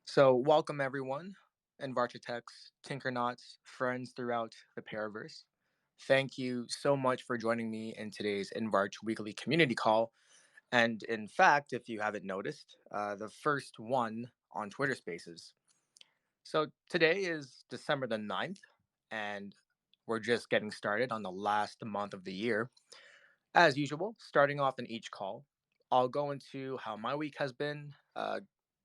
So, welcome everyone, Envarchitects, Tinkernauts, friends throughout the Paraverse. Thank you so much for joining me in today's Envarch weekly community call. And in fact, if you haven't noticed, the first one on Twitter Spaces. So, today is December the 9th, and we're just getting started on the last month of the year. As usual, starting off in each call, I'll go into how my week has been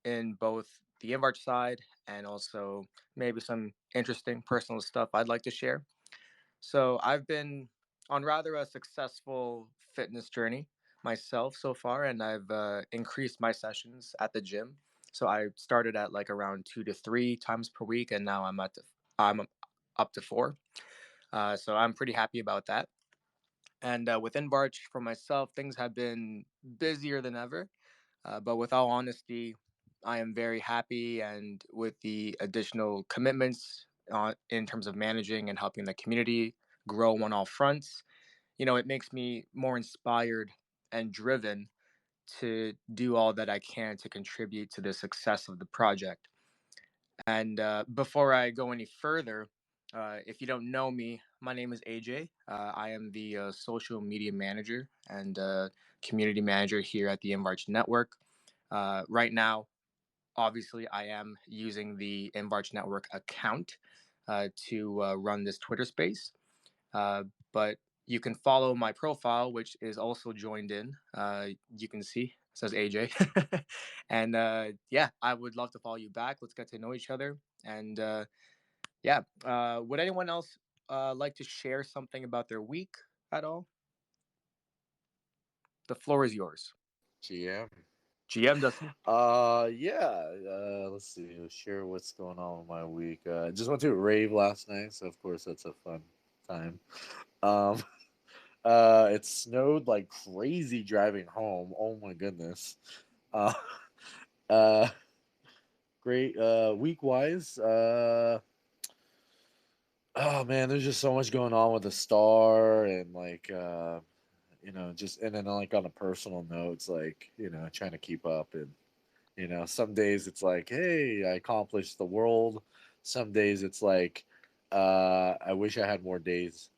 in both the Invarch side and also maybe some interesting personal stuff I'd like to share. So, I've been on rather a successful fitness journey myself so far, and I've increased my sessions at the gym. So, I started at like around 2 to 3 times per week, and now I'm up to four. So, I'm pretty happy about that. And within Barch, for myself, things have been busier than ever. But with all honesty, I am very happy. And with the additional commitments in terms of managing and helping the community grow on all fronts, it makes me more inspired and driven to do all that I can to contribute to the success of the project. And before I go any further, if you don't know me, my name is AJ. I am the social media manager and community manager here at the Invarch Network. Right now, obviously, I am using the Invarch Network account to run this Twitter space. But you can follow my profile, which is also joined in. You can see it says AJ, and yeah, I would love to follow you back. Let's get to know each other, and yeah, would anyone else like to share something about their week at all? The floor is yours. GM. GM Dustin. Yeah. Let's see. Share what's going on with my week. Just went to a rave last night, so of course that's a fun time. Um, it snowed like crazy driving home. Oh my goodness. Uh, uh, great. Week wise. Oh man, there's just so much going on with the star and just and then like on a personal note, it's like trying to keep up and some days it's like, hey, I accomplished the world. Some days it's like, I wish I had more days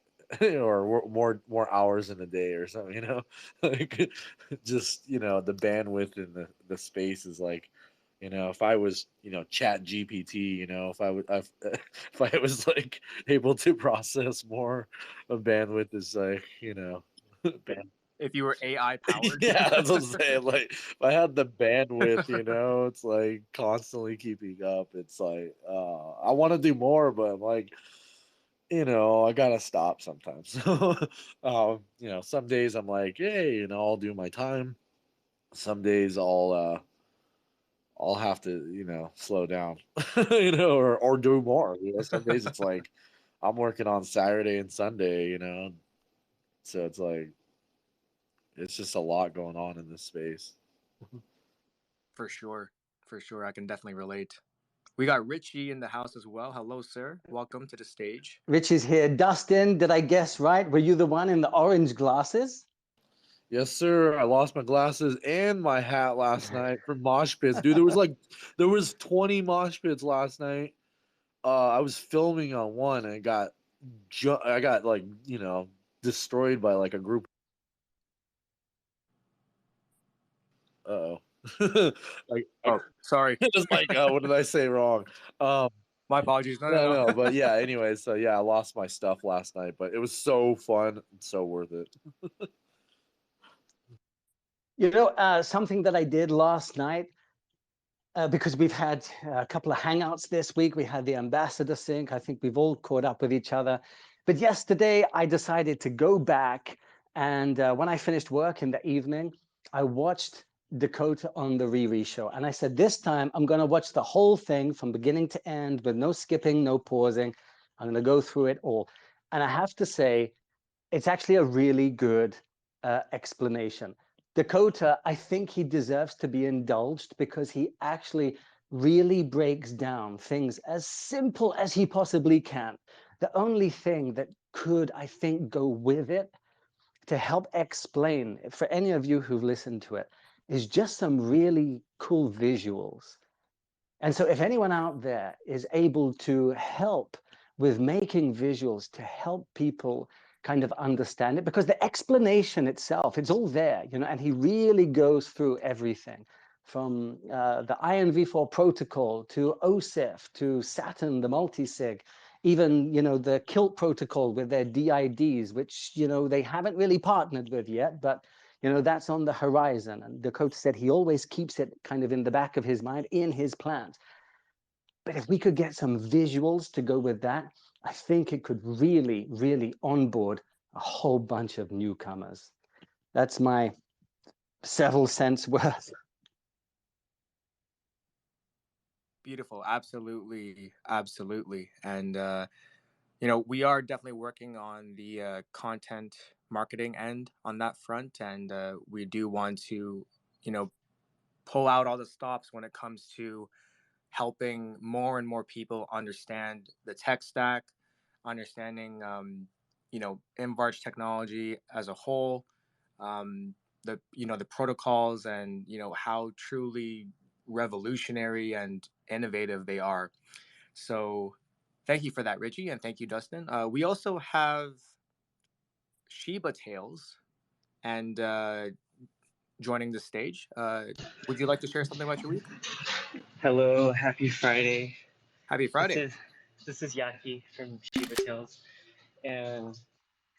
or more hours in a day or something. Like just the bandwidth and the space is like, if I was Chat GPT, if I was like able to process more of bandwidth is like band If you were AI powered. yeah, that's what I'm saying. Like, if I had the bandwidth, it's like constantly keeping up. It's like, I want to do more, but I'm like, I gotta stop sometimes. So, some days I'm like, hey, I'll do my time. Some days I'll have to, slow down, or do more. Some days it's like I'm working on Saturday and Sunday, so it's like it's just a lot going on in this space. For sure. For sure. I can definitely relate. We got Richie in the house as well. Hello, sir. Welcome to the stage. Rich is here. Dustin, did I guess right? Were you the one in the orange glasses? Yes, sir. I lost my glasses and my hat last night from mosh pits. Dude, there was 20 mosh pits last night. I was filming on one and I got like, destroyed by like a group. Uh-oh. Like Oh, sorry. it's like, what did I say wrong? Um My apologies. No, no, no, no, but no. yeah, anyway, so yeah, I lost my stuff last night, but it was so fun and so worth it. Something that I did last night, because we've had a couple of hangouts this week. We had the Ambassador Sync. I think we've all caught up with each other. But yesterday, I decided to go back. And when I finished work in the evening, I watched Dakota on the Riri show. And I said, this time, I'm going to watch the whole thing from beginning to end with no skipping, no pausing. I'm going to go through it all. And I have to say, it's actually a really good explanation. Dakota, I think he deserves to be indulged because he actually really breaks down things as simple as he possibly can. The only thing that could, I think, go with it to help explain, for any of you who've listened to it, is just some really cool visuals. And so if anyone out there is able to help with making visuals to help people kind of understand it, because the explanation itself, it's all there, and he really goes through everything from the INV4 protocol to OSIF to Saturn, the multisig, even, the Kilt protocol with their DIDs, which, they haven't really partnered with yet, but that's on the horizon. And Dakota said he always keeps it kind of in the back of his mind, in his plans. But if we could get some visuals to go with that, I think it could really, really onboard a whole bunch of newcomers. That's my several cents worth. Beautiful. Absolutely. Absolutely. And, we are definitely working on the content marketing end on that front. And we do want to, you know, pull out all the stops when it comes to helping more and more people understand the tech stack, understanding, Invarch technology as a whole, the protocols, and how truly revolutionary and innovative they are. So, thank you for that, Richie, and thank you, Dustin. We also have Sheba Tales and joining the stage. Would you like to share something about your week? Hello, happy Friday. Happy This Friday. is this is Yaki from Shiba Tales, and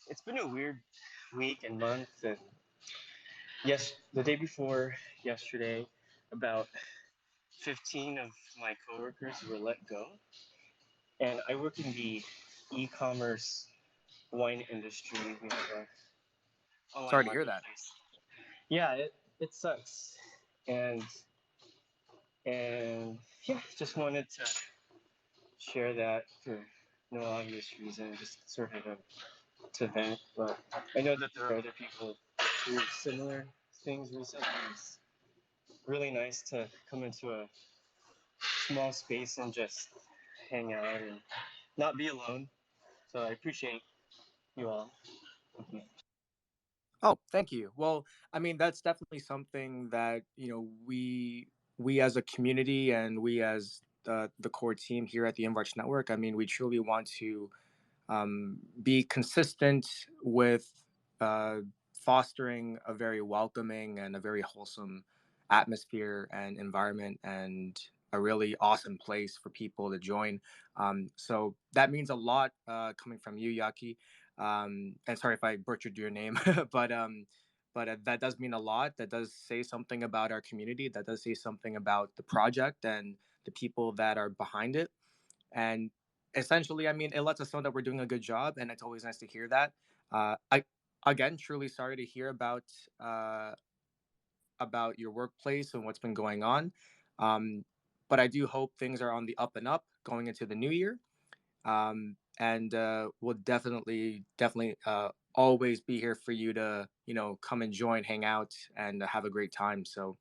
it's been a weird week and month. And yes, the day before yesterday, about 15 of my coworkers were let go, and I work in the e-commerce wine industry. We have a wine Sorry to hear that. marketplace. Yeah, it sucks, and and yeah, just wanted to share that for no obvious reason, just sort of to vent. But I know that there are other people who have similar things recently. It's really nice to come into a small space and just hang out and not be alone. So I appreciate you all. Thank you. Oh, thank you. Well, I mean, that's definitely something that we as a community, and we as the core team here at the Invarch Network. I mean, we truly want to be consistent with uh, fostering a very welcoming and a very wholesome atmosphere and environment, and a really awesome place for people to join. So that means a lot coming from you, Yaki. And sorry if I butchered your name, but that does mean a lot. That does say something about our community. That does say something about the project and the people that are behind it. And essentially, I mean, it lets us know that we're doing a good job, and it's always nice to hear that. I again truly sorry to hear about your workplace and what's been going on, um, but I do hope things are on the up and up going into the new year. And we'll definitely always be here for you to come and join, hang out, and have a great time. So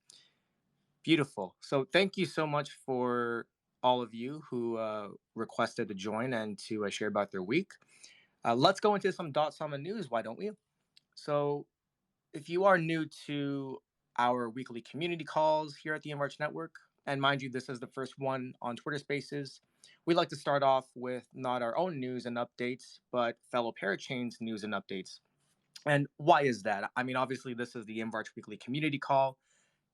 beautiful. So thank you so much for all of you who requested to join and to share about their week. Let's go into some Dot Sama news, why don't we? So, if you are new to our weekly community calls here at the Invarch Network, and mind you, this is the first one on Twitter Spaces, we like to start off with not our own news and updates, but fellow Parachains news and updates. And why is that? I mean, obviously, this is the Invarch weekly community call,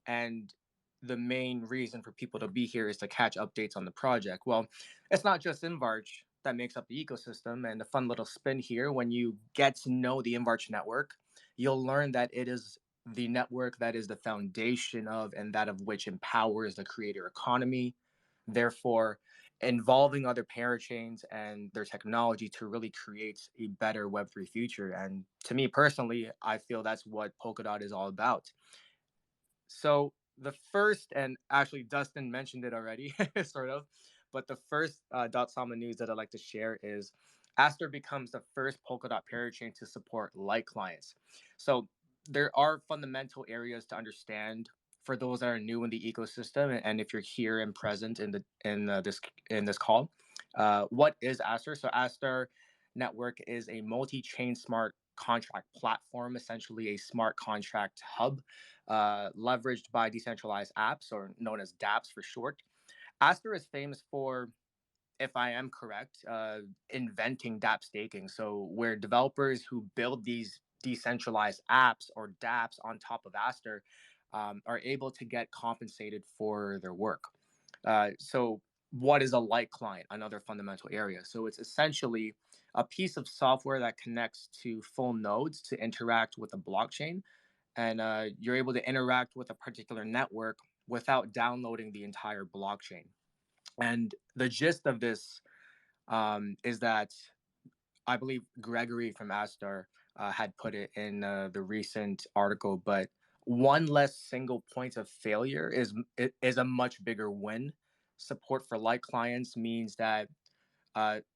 and the main reason for people to be here is to catch updates on the project. Well, it's not just Invarch that makes up the ecosystem. And a fun little spin here, when you get to know the Invarch network, you'll learn that it is the network that is the foundation of, and that of which empowers the creator economy. Therefore, involving other parachains and their technology to really create a better Web3 future. And to me personally, I feel that's what Polkadot is all about. So the first, and actually Dustin mentioned it already, sort of, but the first Dot Sama news that I'd like to share is Aster becomes the first Polkadot parachain to support light clients. So there are fundamental areas to understand for those that are new in the ecosystem, and if you're here and present in this call. What is Aster? So Aster Network is a multi-chain smart contract platform, essentially a smart contract hub leveraged by decentralized apps, or known as dApps for short. Aster is famous for, if I am correct, inventing DApp staking. So where developers who build these decentralized apps or DApps on top of Aster are able to get compensated for their work. So what is a light client? Another fundamental area. So it's essentially a piece of software that connects to full nodes to interact with a blockchain, and you're able to interact with a particular network without downloading the entire blockchain. And the gist of this is that I believe Gregory from Astar had put it in the recent article, but one less single point of failure is a much bigger win. Support for light clients means that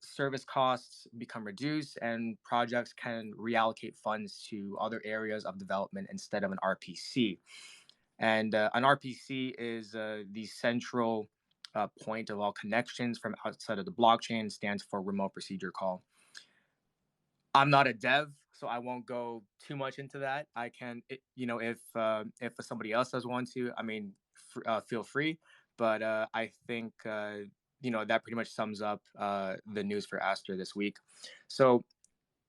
service costs become reduced and projects can reallocate funds to other areas of development instead of an RPC. And an RPC is the central point of all connections from outside of the blockchain, stands for remote procedure call. I'm not a dev, so I won't go too much into that. I can, if somebody else does want to, I mean, feel free. But I think that pretty much sums up the news for Aster this week. So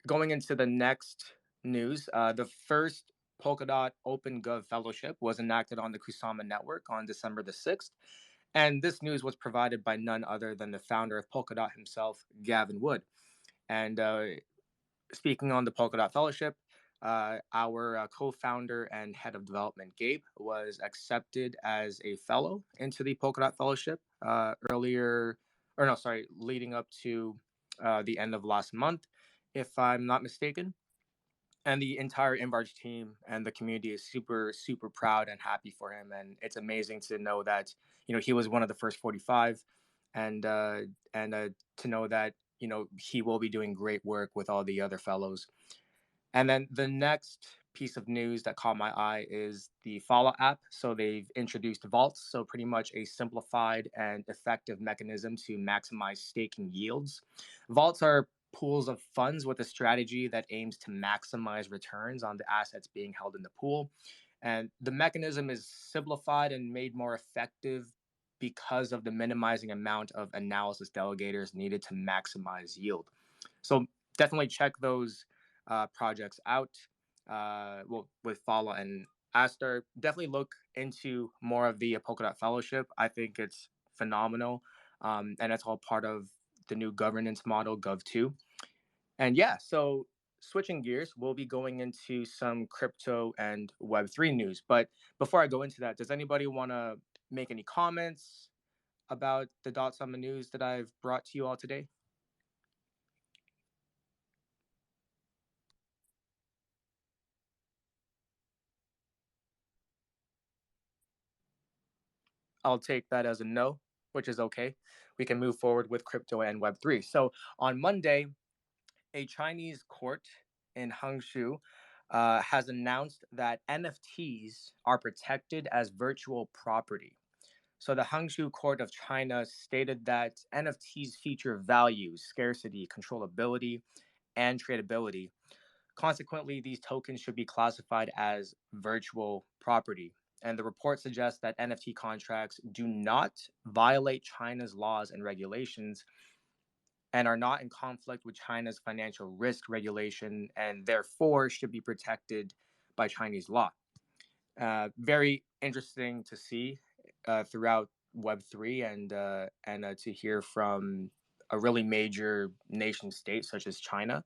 going into the next news, the first Polkadot OpenGov Fellowship was enacted on the Kusama network on December the 6th. And this news was provided by none other than the founder of Polkadot himself, Gavin Wood. And speaking on the Polkadot Fellowship, our co-founder and head of development, Gabe, was accepted as a fellow into the Polkadot Fellowship leading up to the end of last month, if I'm not mistaken. And the entire Invarge team and the community is super, super proud and happy for him. And it's amazing to know that, he was one of the first 45, and to know that, he will be doing great work with all the other fellows. And then the next piece of news that caught my eye is the Follow app. So they've introduced vaults, so pretty much a simplified and effective mechanism to maximize staking yields. Vaults are pools of funds with a strategy that aims to maximize returns on the assets being held in the pool. And the mechanism is simplified and made more effective because of the minimizing amount of analysis delegators needed to maximize yield. So definitely check those projects out. With Follow and Aster, definitely look into more of the Polkadot Fellowship. I think it's phenomenal, and it's all part of the new governance model, Gov2. And yeah, so switching gears, we'll be going into some crypto and Web3 news. But before I go into that, does anybody want to make any comments about the Dot Summer news that I've brought to you all today? I'll take that as a no, which is okay. We can move forward with crypto and Web3. So on Monday, a Chinese court in Hangzhou has announced that NFTs are protected as virtual property. So the Hangzhou Court of China stated that NFTs feature values, scarcity, controllability, and tradability. Consequently, these tokens should be classified as virtual property. And the report suggests that NFT contracts do not violate China's laws and regulations and are not in conflict with China's financial risk regulation and therefore should be protected by Chinese law. Very interesting to see throughout Web3 and to hear from a really major nation state such as China.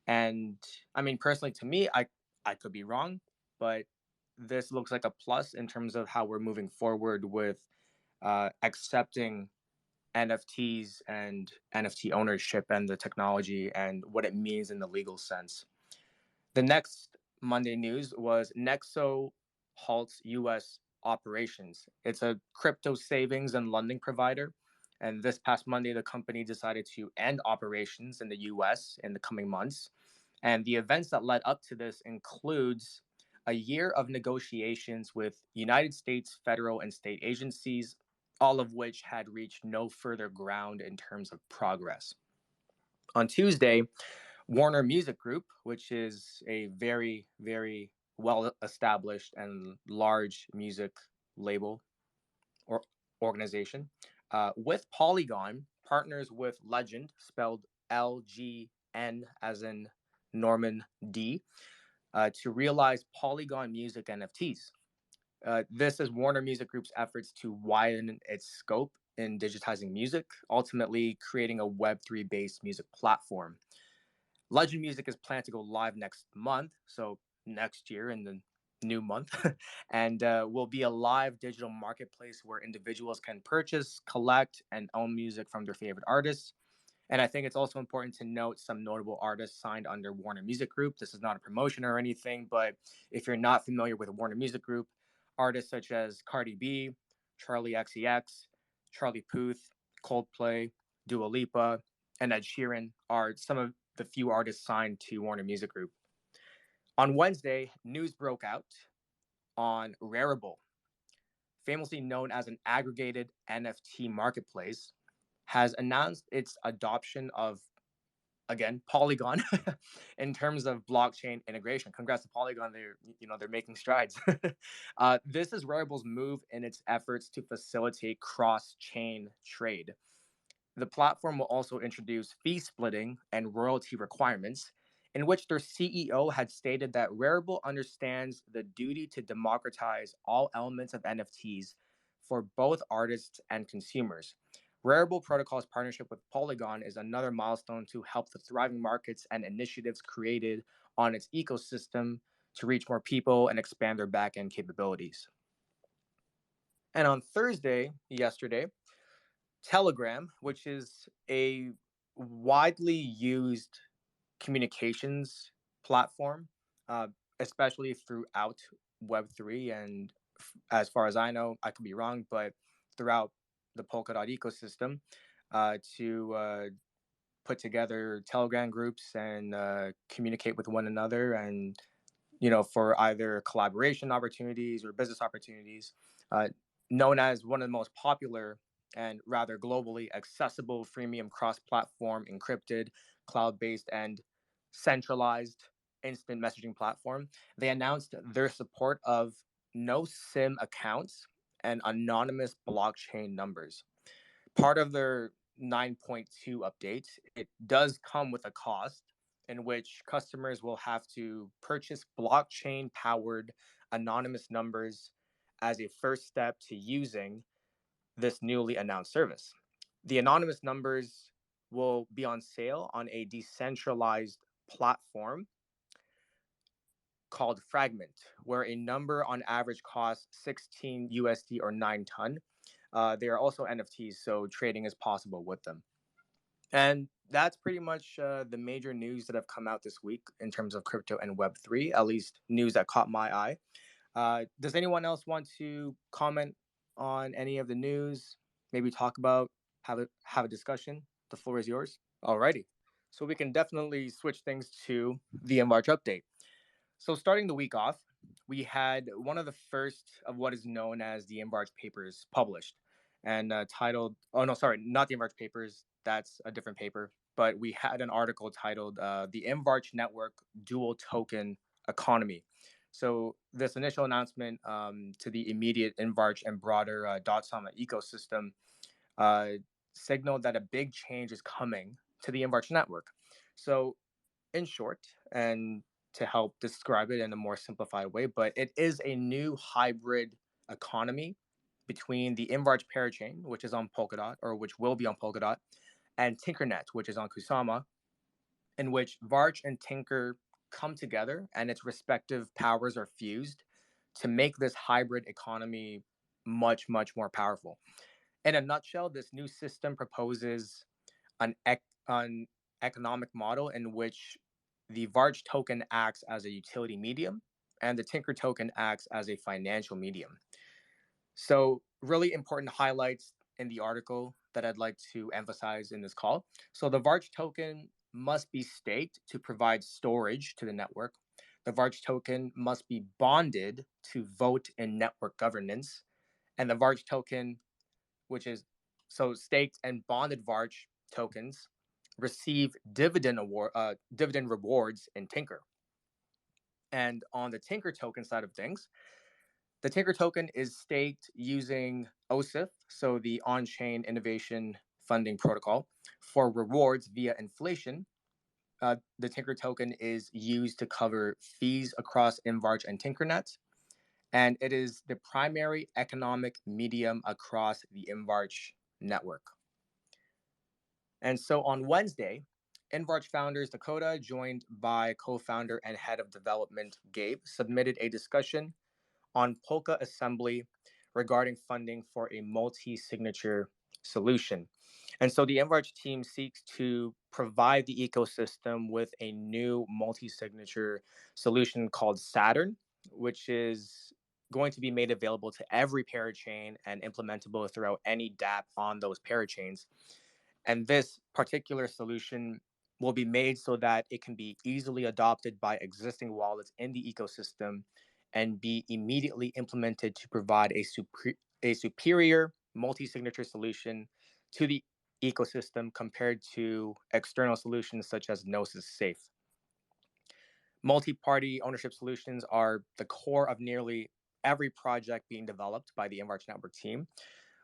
And I mean, personally, to me, I could be wrong, but this looks like a plus in terms of how we're moving forward with accepting NFTs and NFT ownership and the technology and what it means in the legal sense. The next Monday news was Nexo halts US operations. It's a crypto savings and lending provider. And this past Monday, the company decided to end operations in the US in the coming months. And the events that led up to this includes a year of negotiations with United States federal and state agencies, all of which had reached no further ground in terms of progress. On Tuesday, Warner Music Group, which is a very, very well established and large music label or organization, With Polygon, partners with Legend, spelled LGN as in Norman D, to realize Polygon Music NFTs. This is Warner Music Group's efforts to widen its scope in digitizing music, ultimately creating a Web3 based music platform. Legend Music is planned to go live next month, so next year in the new month, and will be a live digital marketplace where individuals can purchase, collect, and own music from their favorite artists. And I think it's also important to note some notable artists signed under Warner Music Group. This is not a promotion or anything, but if you're not familiar with Warner Music Group, artists such as Cardi B, Charlie XCX, Charlie Puth, Coldplay, Dua Lipa, and Ed Sheeran are some of the few artists signed to Warner Music Group. On Wednesday, news broke out on Rarible, famously known as an aggregated NFT marketplace, has announced its adoption of, again, Polygon in terms of blockchain integration. Congrats to Polygon, they're making strides. This is Rarible's move in its efforts to facilitate cross-chain trade. The platform will also introduce fee splitting and royalty requirements, in which their CEO had stated that Rarible understands the duty to democratize all elements of NFTs for both artists and consumers. Rarible Protocol's partnership with Polygon is another milestone to help the thriving markets and initiatives created on its ecosystem to reach more people and expand their backend capabilities. And on Thursday, yesterday, Telegram, which is a widely used communications platform, uh, especially throughout Web3. And as far as I know, I could be wrong, but throughout the Polkadot ecosystem, to put together Telegram groups and communicate with one another, and for either collaboration opportunities or business opportunities, uh, known as one of the most popular and rather globally accessible freemium cross-platform encrypted, cloud-based, and centralized instant messaging platform. They announced their support of no SIM accounts and anonymous blockchain numbers. Part of their 9.2 update, it does come with a cost in which customers will have to purchase blockchain powered anonymous numbers as a first step to using this newly announced service. The anonymous numbers will be on sale on a decentralized platform called Fragment, where a number on average costs 16 USD or 9 ton. They are also NFTs, so trading is possible with them. And that's pretty much the major news that have come out this week in terms of crypto and Web3, at least news that caught my eye. Does anyone else want to comment on any of the news? Maybe talk about, have a discussion. The floor is yours. Alrighty. So we can definitely switch things to the March update. So starting the week off, we had one of the first of what is known as the Embarch Papers published, and titled, oh no, sorry, not the Embarch Papers, that's a different paper, but we had an article titled The Embarch Network Dual Token Economy. So this initial announcement to the immediate Embarch and broader Dot Summit ecosystem uh, signaled that a big change is coming to the Embarch network. So in short, and to help describe it in a more simplified way, but it is a new hybrid economy between the Invarch parachain, which is on Polkadot, or which will be on Polkadot, and Tinkernet, which is on Kusama, in which Varch and Tinker come together and its respective powers are fused to make this hybrid economy much, much more powerful. In a nutshell, this new system proposes an economic model in which the Varch token acts as a utility medium and the Tinker token acts as a financial medium. So, really important highlights in the article that I'd like to emphasize in this call. So, the Varch token must be staked to provide storage to the network. The Varch token must be bonded to vote in network governance. And the Varch token, which is so staked and bonded Varch tokens, receive dividend rewards in Tinker. And on the Tinker token side of things, The Tinker token is staked using OSIF, so the On-Chain Innovation Funding Protocol, for rewards via inflation. The Tinker token is used to cover fees across Invarch and Tinkernet, and it is the primary economic medium across the Invarch network. And so on Wednesday, Invarch founders Dakota, joined by co-founder and head of development Gabe, submitted a discussion on Polka Assembly regarding funding for a multi-signature solution. And so the Invarch team seeks to provide the ecosystem with a new multi-signature solution called Saturn, which is going to be made available to every parachain and implementable throughout any dApp on those parachains. And this particular solution will be made so that it can be easily adopted by existing wallets in the ecosystem and be immediately implemented to provide a superior multi-signature solution to the ecosystem compared to external solutions such as Gnosis Safe. Multi-party ownership solutions are the core of nearly every project being developed by the Invarch Network team,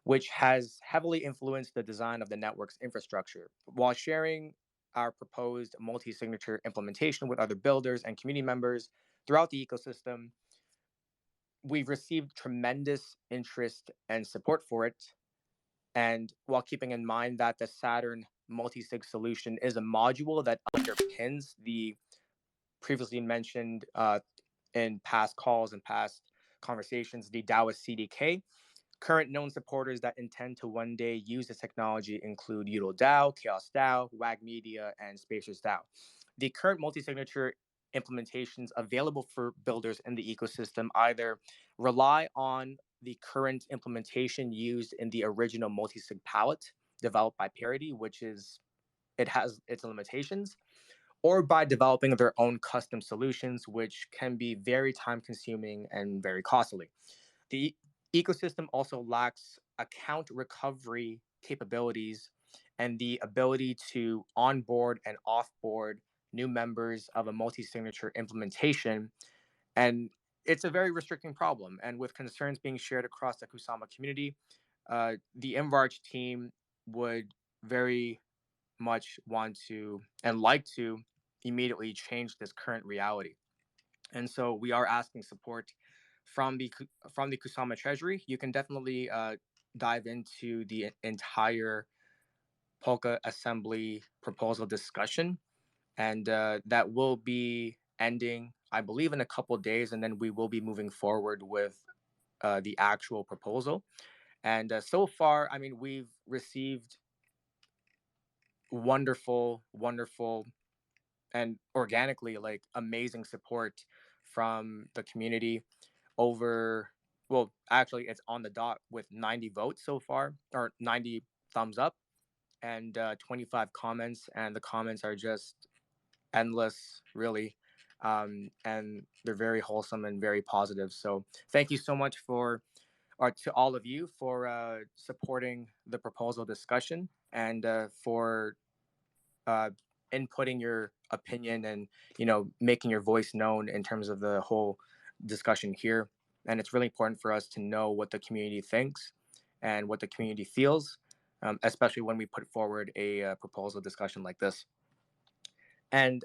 which has heavily influenced the design of the network's infrastructure. While sharing our proposed multi-signature implementation with other builders and community members throughout the ecosystem, we've received tremendous interest and support for it. And while keeping in mind that the Saturn multi-sig solution is a module that underpins the previously mentioned in past calls and past conversations, the DAOist CDK. Current known supporters that intend to one day use this technology include Udl DAO, Chaos DAO, WAG Media, and Spacers DAO. The current multi-signature implementations available for builders in the ecosystem either rely on the current implementation used in the original multi-sig palette developed by Parity, which is it has its limitations, or by developing their own custom solutions, which can be very time consuming and very costly. The ecosystem also lacks account recovery capabilities and the ability to onboard and offboard new members of a multi-signature implementation. And it's a very restricting problem. And with concerns being shared across the Kusama community, the Invarch team would very much want to and like to immediately change this current reality. And so we are asking support from the Kusama Treasury. You can definitely dive into the entire Polka Assembly proposal discussion, and that will be ending, I believe, in a couple of days, and then we will be moving forward with the actual proposal. And so far, I mean, we've received wonderful and organically like amazing support from the community. Over, well, actually it's on the dot with 90 votes so far, or 90 thumbs up, and 25 comments, and the comments are just endless, really. And they're very wholesome and very positive. So thank you so much for, or to all of you, for supporting the proposal discussion, and for uh, inputting your opinion, and making your voice known in terms of the whole discussion here. And it's really important for us to know what the community thinks and what the community feels, especially when we put forward a proposal discussion like this. And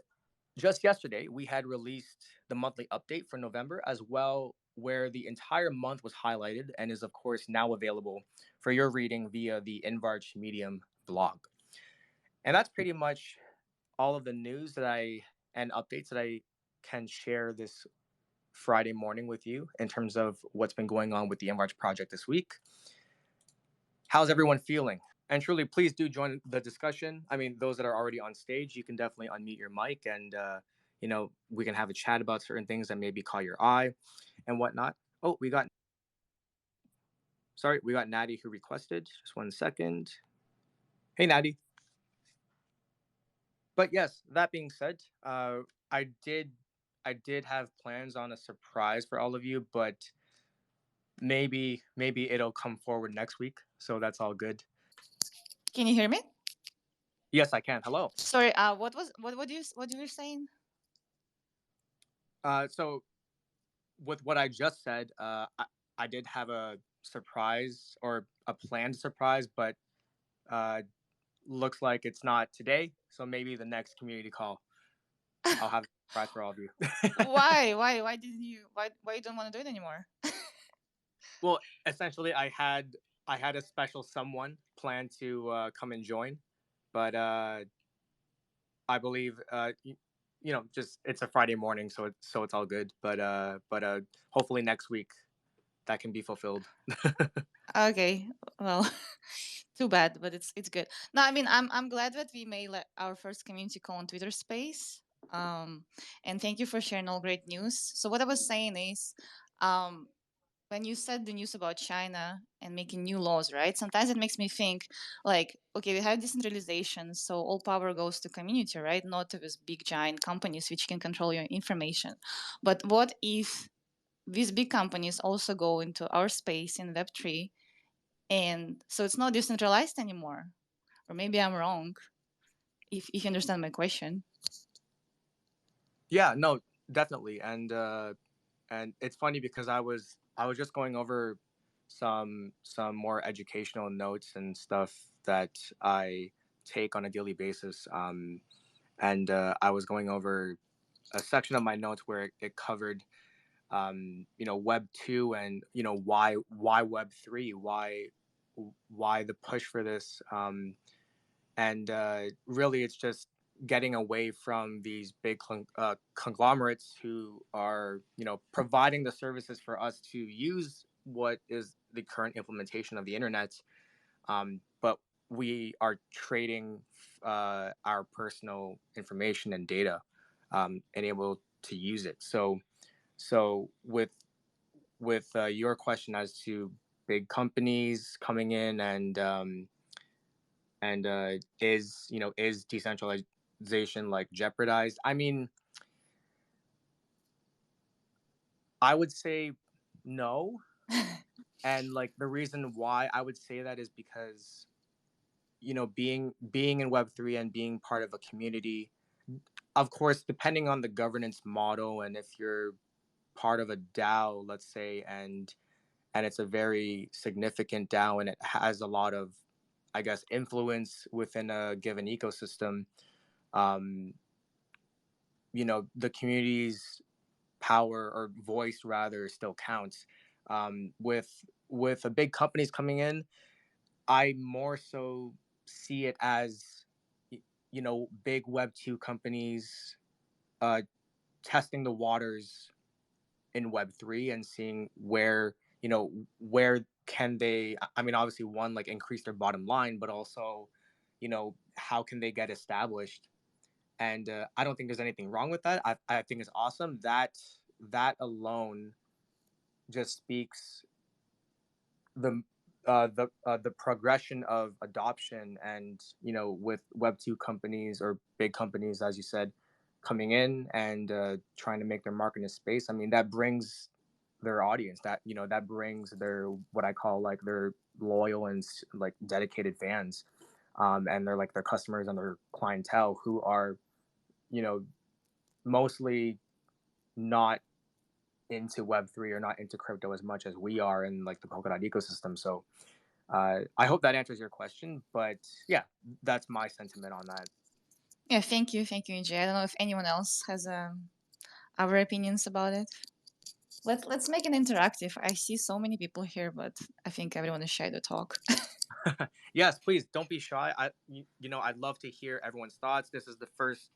just yesterday, we had released the monthly update for November as well, where the entire month was highlighted and is, of course, now available for your reading via the Invarch Medium blog. And that's pretty much all of the news and updates that I can share this Friday morning with you in terms of what's been going on with the Invarch project this week. How's everyone feeling? And truly, please do join the discussion. I mean, those that are already on stage, you can definitely unmute your mic, and we can have a chat about certain things that maybe caught your eye and whatnot. Oh, we got Natty who requested. Just 1 second. Hey, Natty. But yes, that being said, I did have plans on a surprise for all of you, but maybe it'll come forward next week. So that's all good. Can you hear me? Yes, I can. Hello. Sorry. What you were saying? So with what I just said, I did have a surprise or a planned surprise, but uh, looks like it's not today. So maybe the next community call, I'll have a surprise for all of you. Why? Why didn't you? Why you don't want to do it anymore? Well, essentially, I had a special someone planned to come and join, but I believe just it's a Friday morning, so it's all good. But hopefully next week that can be fulfilled. Okay, well, too bad, but it's good. No, I mean I'm glad that we made like our first community call on Twitter Space. And thank you for sharing all great news. So what I was saying is, um, when you said the news about China and making new laws, right? Sometimes it makes me think like, okay, we have decentralization, so all power goes to community, right? Not to these big giant companies which can control your information. But what if these big companies also go into our space in Web3, and so it's not decentralized anymore? Or maybe I'm wrong. If you understand my question. Yeah, no, definitely, and it's funny because I was just going over some more educational notes and stuff that I take on a daily basis. And I was going over a section of my notes where it covered Web 2 and why Web 3, why the push for this, and really it's just getting away from these big conglomerates who are providing the services for us to use what is the current implementation of the internet, but we are trading our personal information and data, and able to use it. So with your question as to big companies coming in and is decentralization like jeopardized? I mean, I would say no. And like the reason why I would say that is because being in Web 3 and being part of a community, of course, depending on the governance model, and if you're part of a DAO, let's say, and it's a very significant DAO and it has a lot of, I guess, influence within a given ecosystem, um, the community's power or voice rather still counts. With a big companies coming in, I more so see it as big Web 2 companies uh, testing the waters in Web 3 and seeing where can they, I mean, obviously, one, like, increase their bottom line, but also how can they get established. And I don't think there's anything wrong with that. I think it's awesome that that alone just speaks the the progression of adoption, and with Web 2 companies or big companies, as you said, coming in and trying to make their mark in this space. I mean, that brings their audience, that brings their, what I call, like, their loyal and like dedicated fans, and they're like their customers and their clientele who are you know mostly not into Web 3 or not into crypto as much as we are in, like, the Polkadot ecosystem. So I hope that answers your question, but yeah, that's my sentiment on that. Yeah, thank you, EJ. I don't know if anyone else has our opinions about it. Let's make it interactive. I see so many people here, but I think everyone is shy to talk. Yes, please don't be shy. I'd love to hear everyone's thoughts. This is the first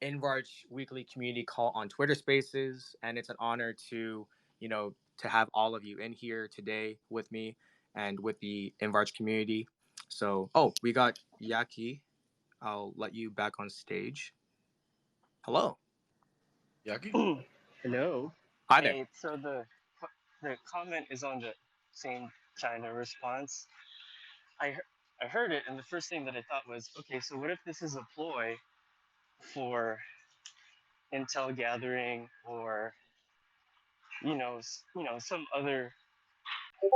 Invarch weekly community call on Twitter Spaces, and it's an honor to have all of you in here today with me and with the Invarch community. So, oh, we got Yaki. I'll let you back on stage. Hello. Yaki? Hello. Hi there. Hey, so the comment is on the same China response. I heard it, and the first thing that I thought was, okay, so what if this is a ploy for intel gathering, or some other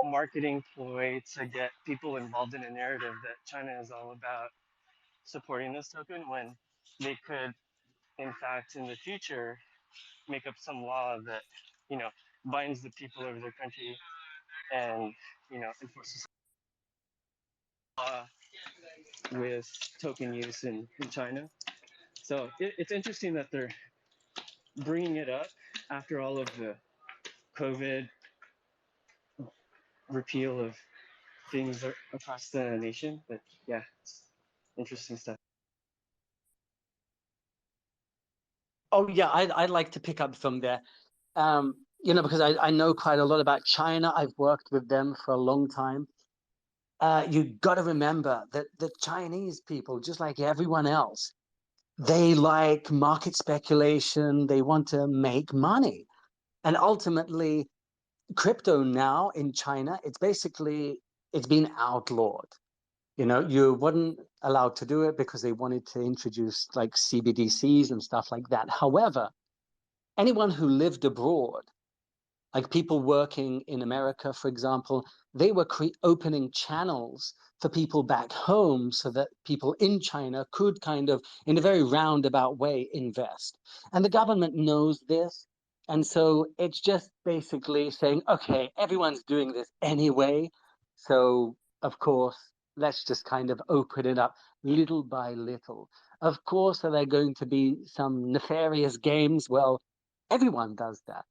marketing ploy to get people involved in a narrative that China is all about supporting this token, when they could, in fact, in the future, make up some law that you know binds the people of their country and enforces law with token use in China. So it's interesting that they're bringing it up after all of the COVID repeal of things across the nation. But yeah, it's interesting stuff. Oh yeah, I'd like to pick up from there. Because I know quite a lot about China. I've worked with them for a long time. You got to remember that the Chinese people, just like everyone else, they like market speculation. They want to make money. And ultimately, crypto now in China, it's been outlawed. You weren't allowed to do it because they wanted to introduce like CBDCs and stuff like that. However, anyone who lived abroad, like people working in America, for example, they were opening channels for people back home so that people in China could kind of, in a very roundabout way, invest. And the government knows this. And so it's just basically saying, okay, everyone's doing this anyway. So, of course, let's just kind of open it up little by little. Of course, are there going to be some nefarious games? Well, everyone does that.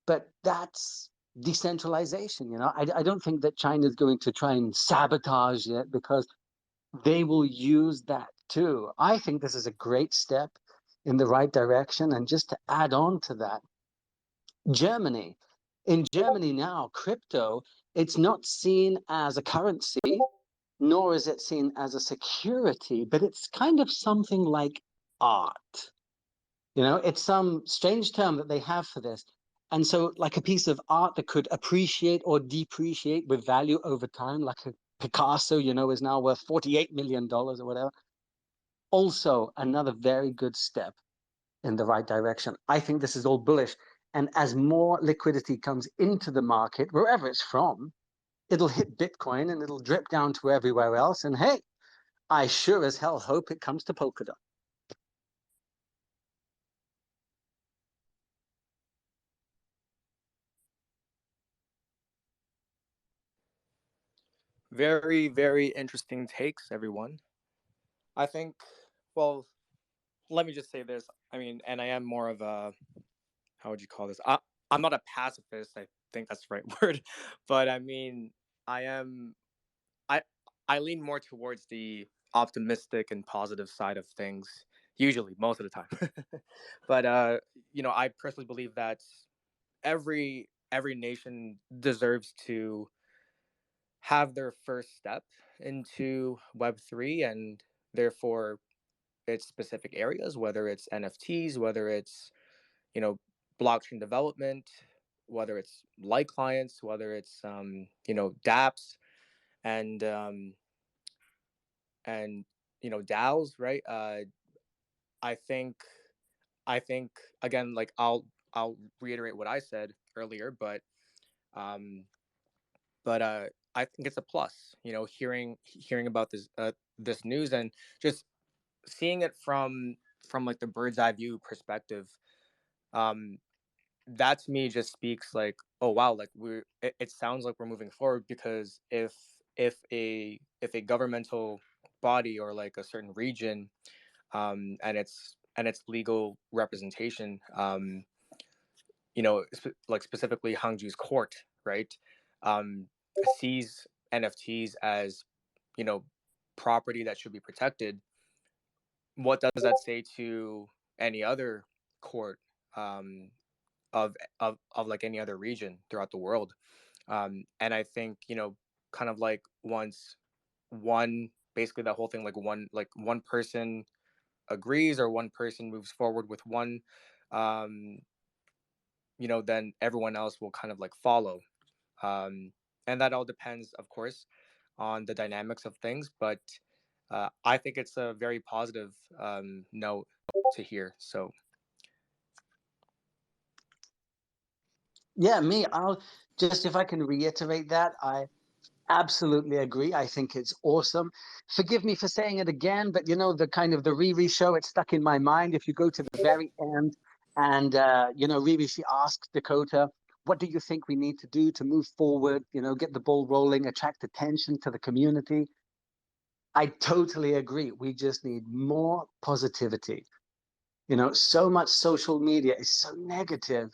But that's decentralization. I don't think that China is going to try and sabotage it because they will use that too. I think this is a great step in the right direction. And just to add on to that, Germany. In Germany now, crypto, it's not seen as a currency, nor is it seen as a security, but it's kind of something like art. It's some strange term that they have for this. And so, like a piece of art that could appreciate or depreciate with value over time, like a Picasso, is now worth $48 million or whatever. Also, another very good step in the right direction. I think this is all bullish. And as more liquidity comes into the market, wherever it's from, it'll hit Bitcoin and it'll drip down to everywhere else. And hey, I sure as hell hope it comes to Polkadot. Very, very interesting takes, everyone. I think, well, let me just say this. I mean, and I am more of a, how would you call this? I'm not a pacifist. I think that's the right word. But I mean, I am, I, I lean more towards the optimistic and positive side of things, usually, most of the time. But, I personally believe that every nation deserves to have their first step into Web3 and therefore its specific areas, whether it's NFTs, whether it's, you know, blockchain development, whether it's light clients, whether it's, dApps and, and, DAOs, right? I think, I think again, like I'll reiterate what I said earlier, um, but I think it's a plus, hearing about this news and just seeing it from like the bird's eye view perspective. um that to me just speaks like, oh wow, like it sounds like we're moving forward, because if a governmental body or like a certain region, and its legal representation, like specifically Hangzhou's court, right, um sees NFTs as, you know property that should be protected, what does that say to any other court, um, of like any other region throughout the world? And I think, kind of like once one basically that whole thing, like one person agrees or one person moves forward with one, um, then everyone else will kind of like follow. And that all depends, of course, on the dynamics of things. But I think it's a very positive note to hear. So, Yeah, I'll just, if I can reiterate that, I absolutely agree. I think it's awesome. Forgive me for saying it again, but the kind of the Riri show, it's stuck in my mind. If you go to the very end and, Riri, she asks Dakota, What do you think we need to do to move forward? Get the ball rolling, attract attention to the community. I totally agree. We just need more positivity. So much social media is so negative,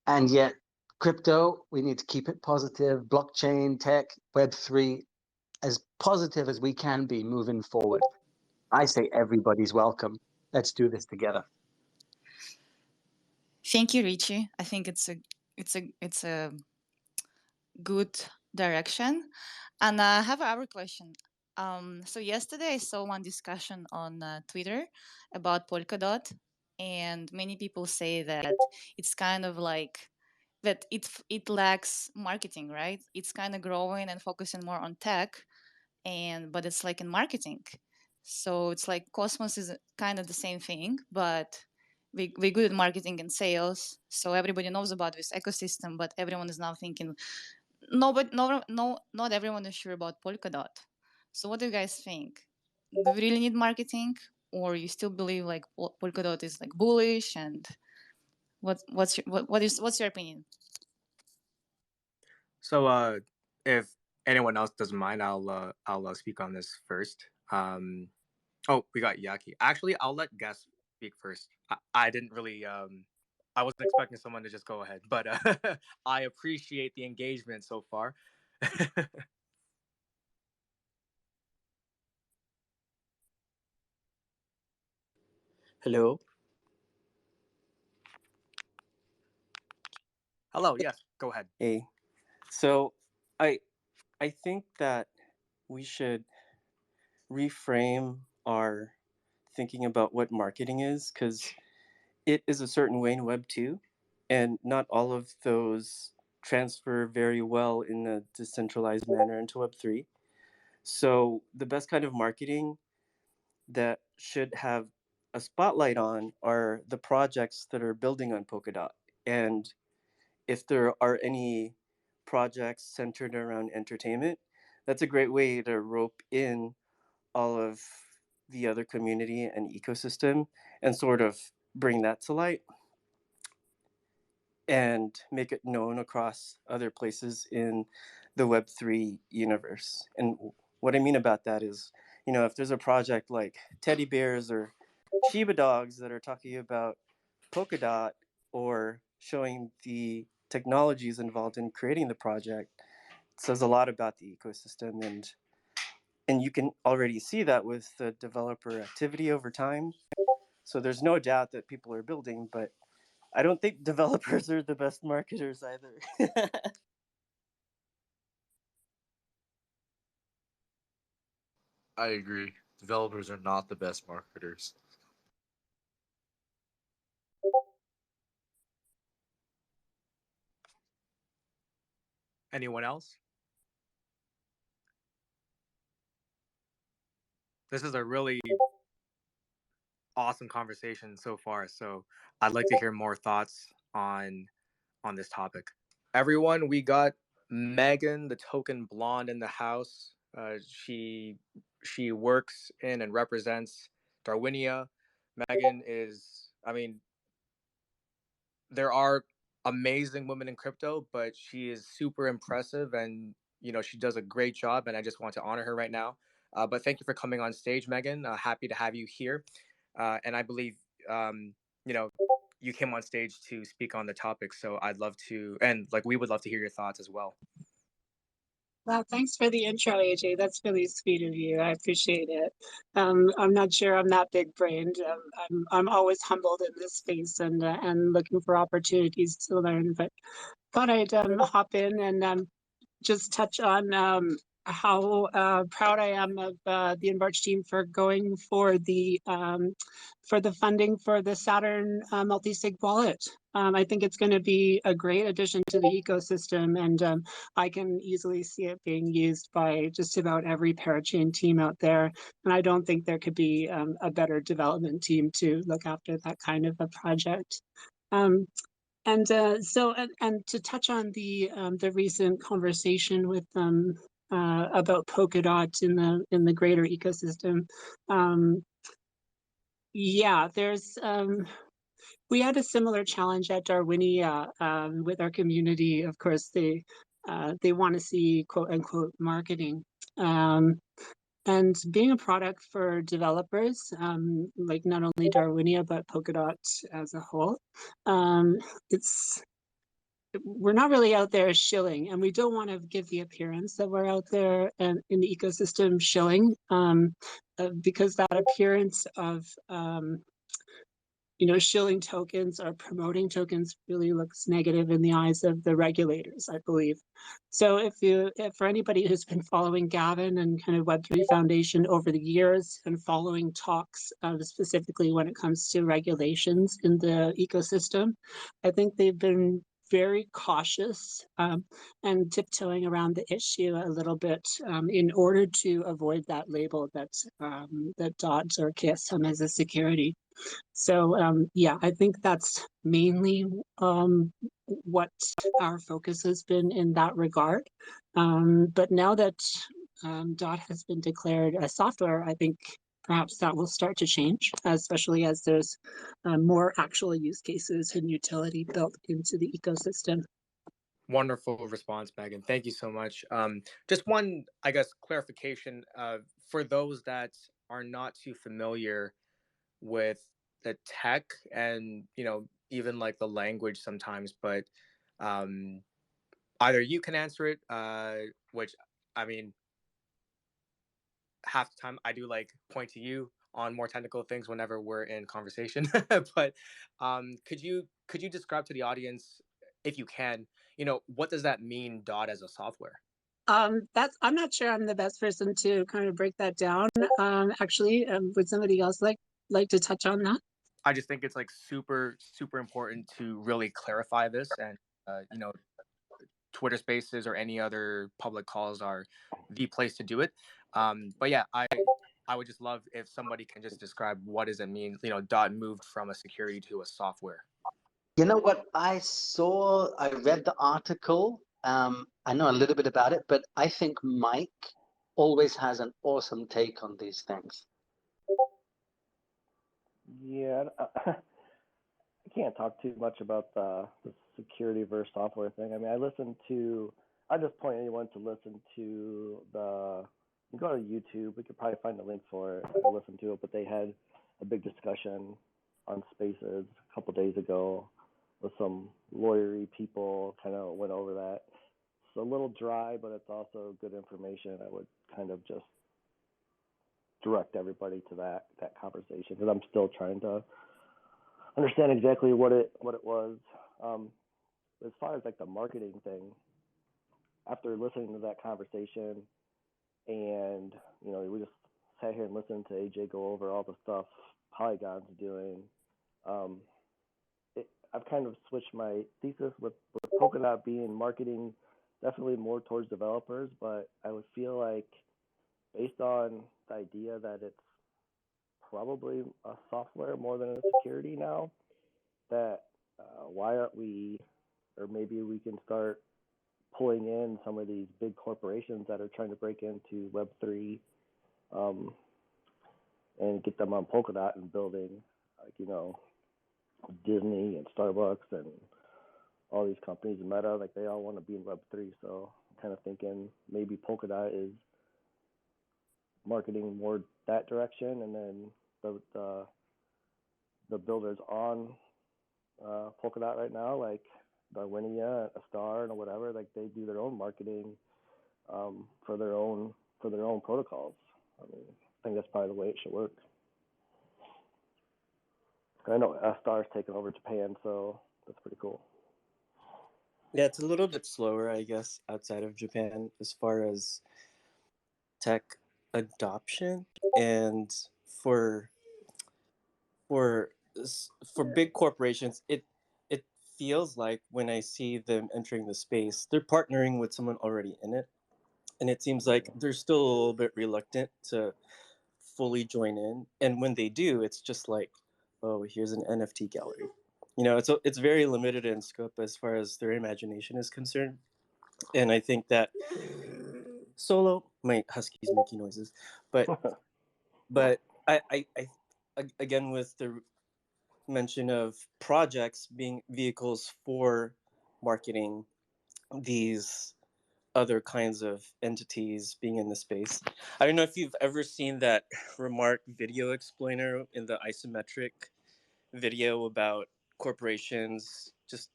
and yet crypto, we need to keep it positive. Blockchain, tech, Web3, as positive as we can be moving forward. I say everybody's welcome. Let's do this together. Thank you, Richie. I think it's a good direction. And I have another question. So yesterday I saw one discussion on Twitter about Polkadot, and many people say that it's kind of like that it lacks marketing, right? It's kind of growing and focusing more on tech, but it's like in marketing. So it's like Cosmos is kind of the same thing, but we're good at marketing and sales. So everybody knows about this ecosystem, but everyone is now thinking, not everyone is sure about Polkadot. So what do you guys think? Do we really need marketing, or you still believe like Polkadot is like bullish? And what's your opinion? So, if anyone else doesn't mind, I'll speak on this first. Oh, we got Yaki. Actually, I'll let Gus speak first. I didn't really I wasn't expecting someone to just go ahead, but I appreciate the engagement so far. Hello. Hello. Yes, go ahead. Hey. So I I think that we should reframe our thinking about what marketing is, because it is a certain way in Web 2, and not all of those transfer very well in a decentralized manner into Web 3. So the best kind of marketing that should have a spotlight on are the projects that are building on Polkadot. And if there are any projects centered around entertainment, that's a great way to rope in all of the other community and ecosystem and sort of bring that to light and make it known across other places in the Web3 universe. And what I mean about that is, if there's a project like teddy bears or Shiba dogs that are talking about Polkadot or showing the technologies involved in creating the project, it says a lot about the ecosystem. And you can already see that with the developer activity over time. So there's no doubt that people are building, but I don't think developers are the best marketers either. I agree. Developers are not the best marketers. Anyone else? This is a really awesome conversation so far. So I'd like to hear more thoughts on this topic. Everyone, we got Megan, the token blonde, in the house. She works in and represents Darwinia. Megan is, I mean, there are amazing women in crypto, but she is super impressive, and she does a great job. And I just want to honor her right now. But thank you for coming on stage, Megan. Happy to have you here. And I believe you know you came on stage to speak on the topic, so I'd love to, and like we would love to hear your thoughts as well. Well, thanks for the intro, AJ. That's really sweet of you. I appreciate it. I'm not sure I'm that big brained. I'm always humbled in this space and looking for opportunities to learn. But thought I'd hop in and just touch on how proud I am of the Envarch team for going for the funding for the Saturn multi-sig wallet. I think it's going to be a great addition to the ecosystem, and I can easily see it being used by just about every parachain team out there. And I don't think there could be a better development team to look after that kind of a project. And to touch on the recent conversation with about Polkadot in the greater ecosystem, yeah, there's we had a similar challenge at Darwinia with our community. Of course, they want to see quote unquote marketing. And being a product for developers, like not only Darwinia, but Polkadot as a whole, it's we're not really out there shilling, and we don't want to give the appearance that we're out there and in the ecosystem shilling, because that appearance of shilling tokens or promoting tokens really looks negative in the eyes of the regulators, I believe. So if for anybody who's been following Gavin and kind of Web3 Foundation over the years and following talks specifically when it comes to regulations in the ecosystem, I think they've been very cautious and tiptoeing around the issue a little bit in order to avoid that label that DOT or KSM as a security. So yeah, I think that's mainly what our focus has been in that regard. But now that DOT has been declared a software, I think perhaps that will start to change, especially as there's more actual use cases and utility built into the ecosystem. Wonderful response, Megan. Thank you so much. Just one, I guess, clarification for those that are not too familiar with the tech and even like the language sometimes, but either you can answer it, which I mean, half the time I do like point to you on more technical things whenever we're in conversation. But could you describe to the audience, if you can, what does that mean, DOT as a software? I'm not sure I'm the best person to kind of break that down. Actually, would somebody else like to touch on that? I just think it's like super important to really clarify this, and Twitter Spaces or any other public calls are the place to do it. But yeah, I would just love if somebody can just describe what does it mean, DOT moved from a security to a software. You know what I saw? I read the article. I know a little bit about it, but I think Mike always has an awesome take on these things. Yeah, I can't talk too much about the security versus software thing. I mean, I just point anyone to listen to you go to YouTube, we could probably find a link for it to listen to it, but they had a big discussion on Spaces a couple days ago with some lawyery people, kind of went over that. It's a little dry, but it's also good information. I would kind of just direct everybody to that conversation, because I'm still trying to understand exactly what it was. As far as like the marketing thing, after listening to that conversation, and we just sat here and listened to AJ go over all the stuff Polygon's doing. I've kind of switched my thesis with Polkadot being marketing definitely more towards developers, but I would feel like, based on the idea that it's probably a software more than a security now, that why aren't we, or maybe we can start pulling in some of these big corporations that are trying to break into Web3 and get them on Polkadot and building, like, Disney and Starbucks and all these companies, Meta, like they all want to be in Web3. So I'm kind of thinking maybe Polkadot is marketing more that direction, and then the builders on Polkadot right now, like Darwinia, Astar, and whatever, like they do their own marketing for their own protocols. I mean, I think that's probably the way it should work. I know Astar's taken over Japan, so that's pretty cool. Yeah, it's a little bit slower, I guess, outside of Japan as far as tech adoption, and for big corporations, it feels like when I see them entering the space, they're partnering with someone already in it, and it seems like they're still a little bit reluctant to fully join in. And when they do, it's just like, oh, here's an NFT gallery. It's very limited in scope as far as their imagination is concerned. And I think that Solo, my husky's making noises, but I again, with mention of projects being vehicles for marketing these other kinds of entities being in the space. I don't know if you've ever seen that Remark video explainer in the isometric video about corporations just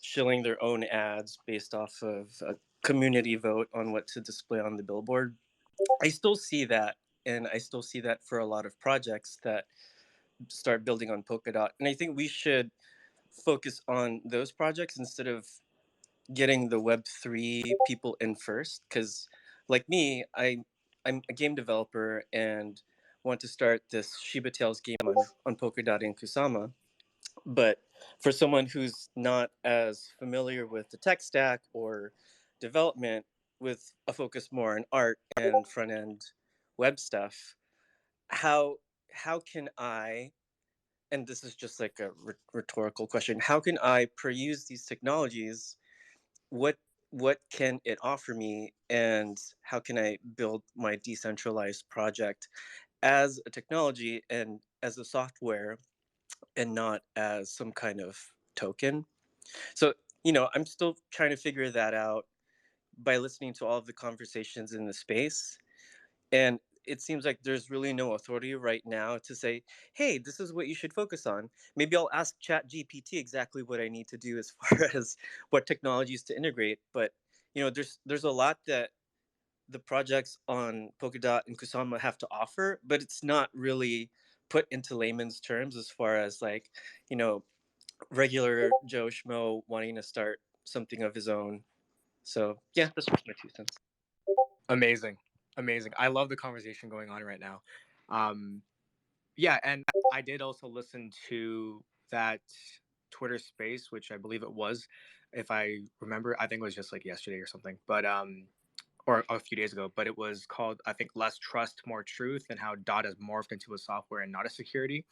shilling their own ads based off of a community vote on what to display on the billboard. I still see that, and I still see that for a lot of projects that start building on Polkadot. And I think we should focus on those projects instead of getting the Web3 people in first. Because, like me, I'm a game developer and want to start this Shiba Tales game on Polkadot and Kusama. But for someone who's not as familiar with the tech stack or development, with a focus more on art and front end web stuff, how how can I, and this is just like a rhetorical question, how can I peruse these technologies? What what can it offer me, and how can I build my decentralized project as a technology and as a software and not as some kind of token? So, I'm still trying to figure that out by listening to all of the conversations in the space. And it seems like there's really no authority right now to say, hey, this is what you should focus on. Maybe I'll ask ChatGPT exactly what I need to do as far as what technologies to integrate. But there's a lot that the projects on Polkadot and Kusama have to offer, but it's not really put into layman's terms as far as like, you know, regular Joe Schmo wanting to start something of his own. So yeah, that's just my 2 cents. Amazing, amazing. I love the conversation going on right now. Um, yeah, and I did also listen to that Twitter space, which I believe it was, if I remember. I think it was just like yesterday or something, but or a few days ago. But it was called, I think, "Less Trust, More Truth," and how Dot has morphed into a software and not a security.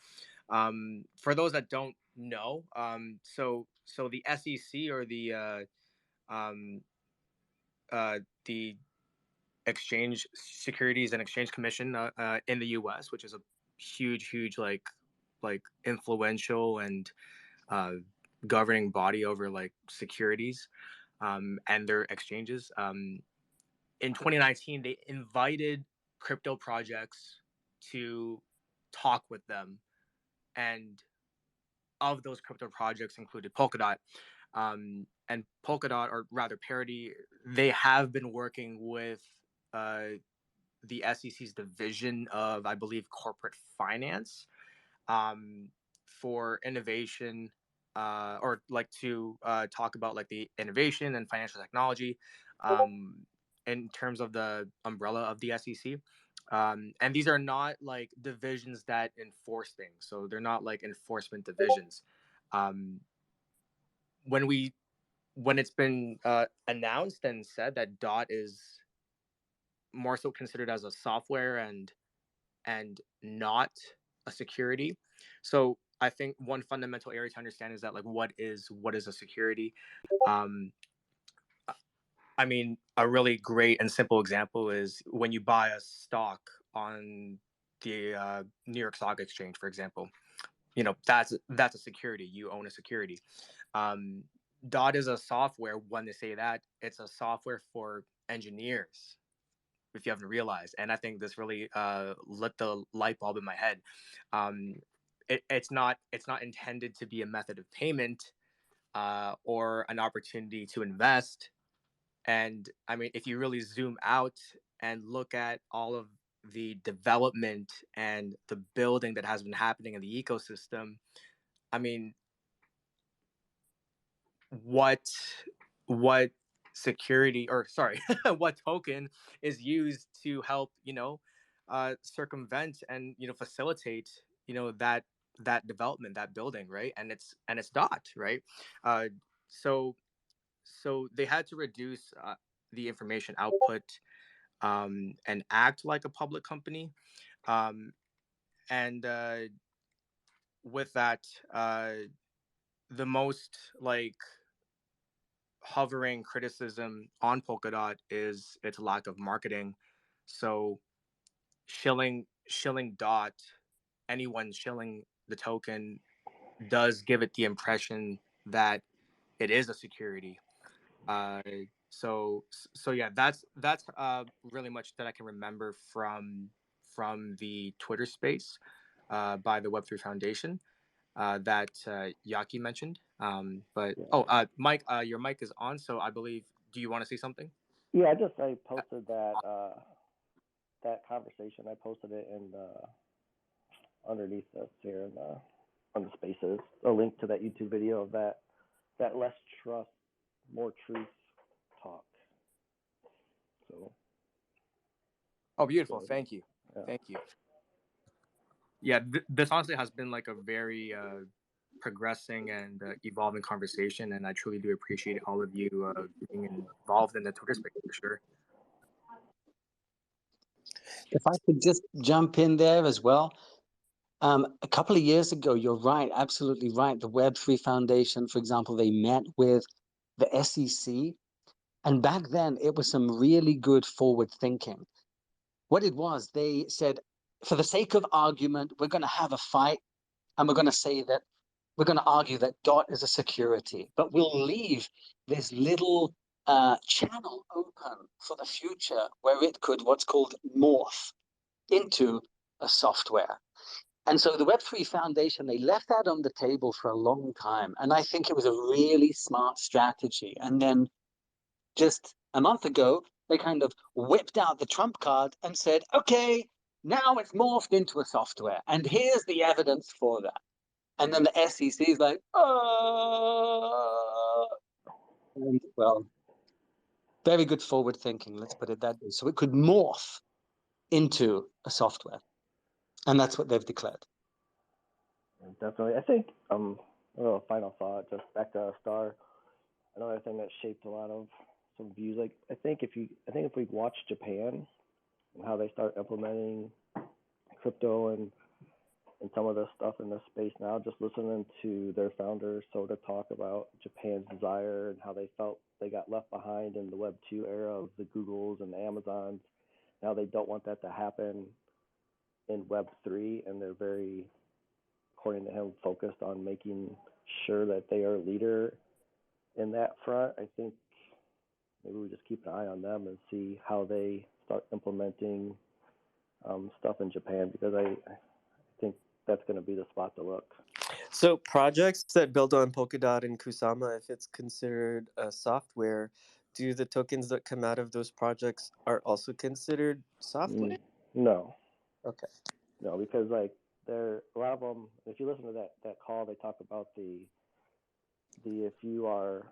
For those that don't know, so the SEC, or um, the Exchange Securities and Exchange Commission in the U.S., which is a huge like influential and uh, governing body over like securities and their exchanges. In 2019, they invited crypto projects to talk with them, and of those crypto projects included Polkadot. And Polkadot, or rather Parity, they have been working with uh, the SEC's division of, I believe, corporate finance, um, for innovation, or like to talk about like the innovation and financial technology, um, in terms of the umbrella of the SEC. And these are not like divisions that enforce things, so they're not like enforcement divisions. Um, when we when it's been announced and said that Dot is more so considered as a software and not a security. So I think one fundamental area to understand is that, like, what is a security? Um, I mean, a really great and simple example is when you buy a stock on the New York Stock Exchange, for example. That's a security. You own a security. Um, Dot is a software. When they say that, it's a software for engineers, if you haven't realized. And I think this really lit the light bulb in my head. Um, it's not intended to be a method of payment or an opportunity to invest. And I mean, if you really zoom out and look at all of the development and the building that has been happening in the ecosystem, I mean, what what security, or sorry, what token is used to help circumvent and facilitate that development, that building, right? And it's Dot, right? uh so they had to reduce the information output, and act like a public company. Um and with that, the most like hovering criticism on Polkadot is its lack of marketing. So shilling Dot, anyone shilling the token, does give it the impression that it is a security. So yeah, that's really much that I can remember from the Twitter space by the Web3 Foundation that Yaki mentioned. But Yeah. Mike, your mic is on, so I believe. Do you want to say something? Yeah, I posted that conversation. I posted it in underneath us here in on the spaces. A link to that YouTube video of that less trust, more truth talk. So. Oh, beautiful! Thank you, Yeah. thank you. Yeah, this honestly has been like a very progressing and evolving conversation, and I truly do appreciate all of you being involved in the Twitter space for sure. If I could just jump in there as well. A couple of years ago, you're right, absolutely right. The Web3 Foundation, for example, they met with the SEC. And back then, it was some really good forward thinking. What it was, they said, for the sake of argument, we're going to have a fight and we're going to say that we're going to argue that DOT is a security, but we'll leave this little channel open for the future where it could what's called morph into a software. And so the Web3 Foundation, they left that on the table for a long time. And I think it was a really smart strategy. And then just a month ago, they kind of whipped out the trump card and said, okay, now it's morphed into a software. And here's the evidence for that. And then the SEC is like, oh, and, well, very good forward thinking, let's put it that way. So it could morph into a software. And that's what they've declared. Definitely. I think a little final thought, just back to Star. Another thing that shaped a lot of some views. Like I think if we watch Japan and how they start implementing crypto and some of the stuff in this space now, just listening to their founder Soda talk about Japan's desire and how they felt they got left behind in the Web 2 era of the Googles and the Amazons. Now they don't want that to happen in Web 3, and they're very, according to him, focused on making sure that they are a leader in that front. I think maybe we just keep an eye on them and see how they start implementing stuff in Japan, because I think that's going to be the spot to look. So projects that build on Polkadot and Kusama, if it's considered a software, do the tokens that come out of those projects are also considered software? No. Okay. No, because like there a lot of them. If you listen to that call, they talk about the if you are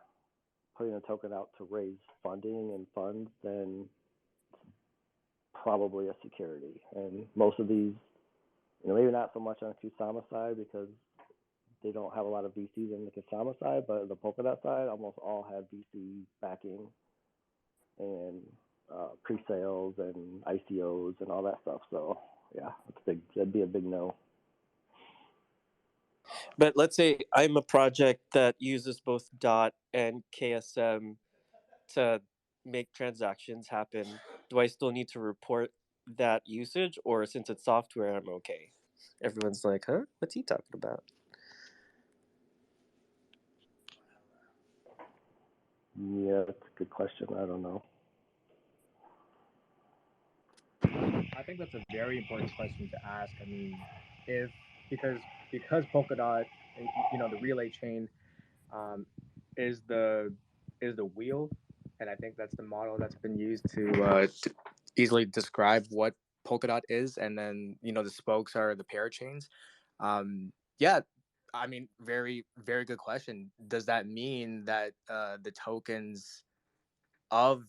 putting a token out to raise funding and funds, then probably a security. And most of these, maybe not so much on the Kusama side because they don't have a lot of VCs in the Kusama side, but the Polkadot side almost all have VC backing and pre-sales and ICOs and all that stuff. So yeah, it's big. That'd be a big no. But let's say I'm a project that uses both DOT and KSM to make transactions happen. Do I still need to report that usage, or since it's software, I'm okay? Everyone's like, huh? What's he talking about? Yeah, that's a good question. I don't know. I think that's a very important question to ask. I mean, if because Polkadot, the relay chain, is the wheel, and I think that's the model that's been used to easily describe what Polkadot is, and then the spokes are the parachains. Yeah, I mean, very very good question. Does that mean that the tokens of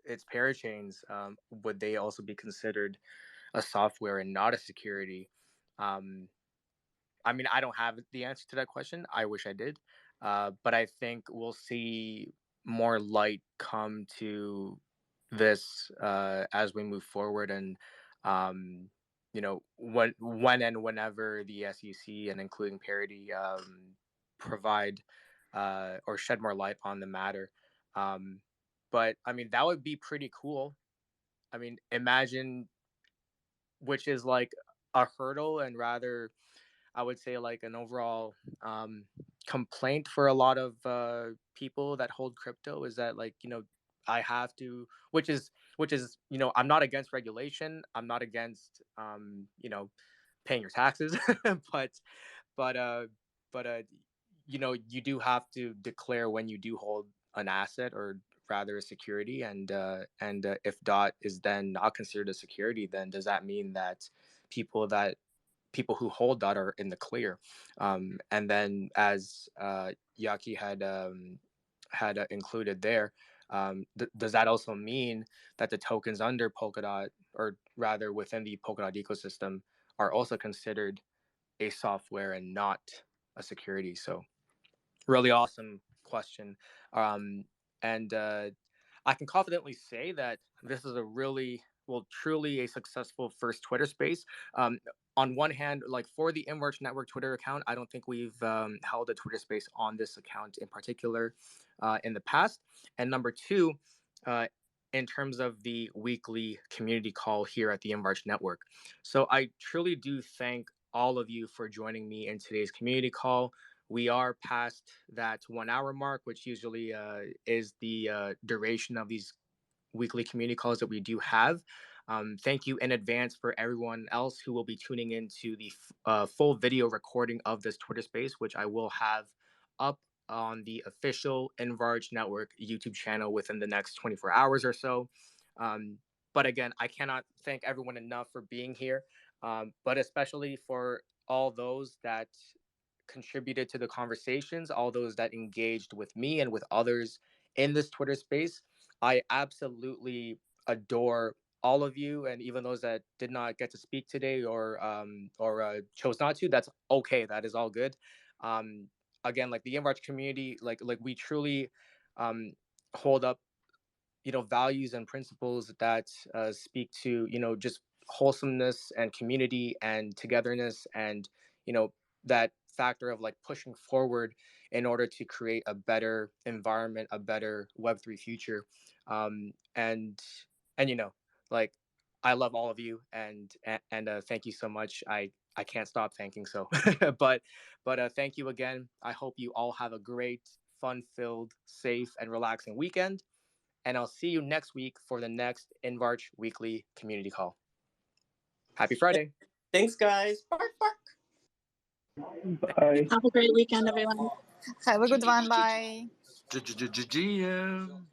its parachains would they also be considered a software and not a security? Um, I mean, I don't have the answer to that question. I wish I did. But I think we'll see more light come to this as we move forward. And, when and whenever the SEC and including Parity provide or shed more light on the matter. But I mean, that would be pretty cool. I mean, imagine, which is like a hurdle and rather I would say like an overall complaint for a lot of people that hold crypto is that, like, I have to, which is I'm not against regulation. I'm not against paying your taxes, but but uh but you do have to declare when you do hold an asset, or rather a security, and if dot is then not considered a security, then does that mean that people that people who hold dot are in the clear? And then, as Yaki had included there, does that also mean that the tokens under Polkadot, or rather within the Polkadot ecosystem, are also considered a software and not a security? So really awesome question. And I can confidently say that this is a really, well, truly a successful first Twitter space. On one hand, like for the Inverge Network Twitter account, I don't think we've held a Twitter space on this account in particular in the past. And number two, in terms of the weekly community call here at the Inverge Network. So I truly do thank all of you for joining me in today's community call. We are past that 1 hour mark, which usually is the duration of these weekly community calls that we do have. Thank you in advance for everyone else who will be tuning into the full video recording of this Twitter space, which I will have up on the official Inverge Network YouTube channel within the next 24 hours or so. But again, I cannot thank everyone enough for being here, but especially for all those that contributed to the conversations, all those that engaged with me and with others in this Twitter space. I absolutely adore all of you, and even those that did not get to speak today, or chose not to. That's okay. That is all good. Um, Again, like the Inverge community, like we truly hold up values and principles that speak to just wholesomeness and community and togetherness, and that factor of like pushing forward in order to create a better environment, a better Web3 future. And like, I love all of you, and thank you so much. I can't stop thanking, so but thank you again. I hope you all have a great, fun filled, safe, and relaxing weekend, and I'll see you next week for the next Invarch Weekly Community Call. Happy Friday. Thanks, guys. Bark, bark. Bye. Have a great weekend, everyone. Have a good one. Bye. GM.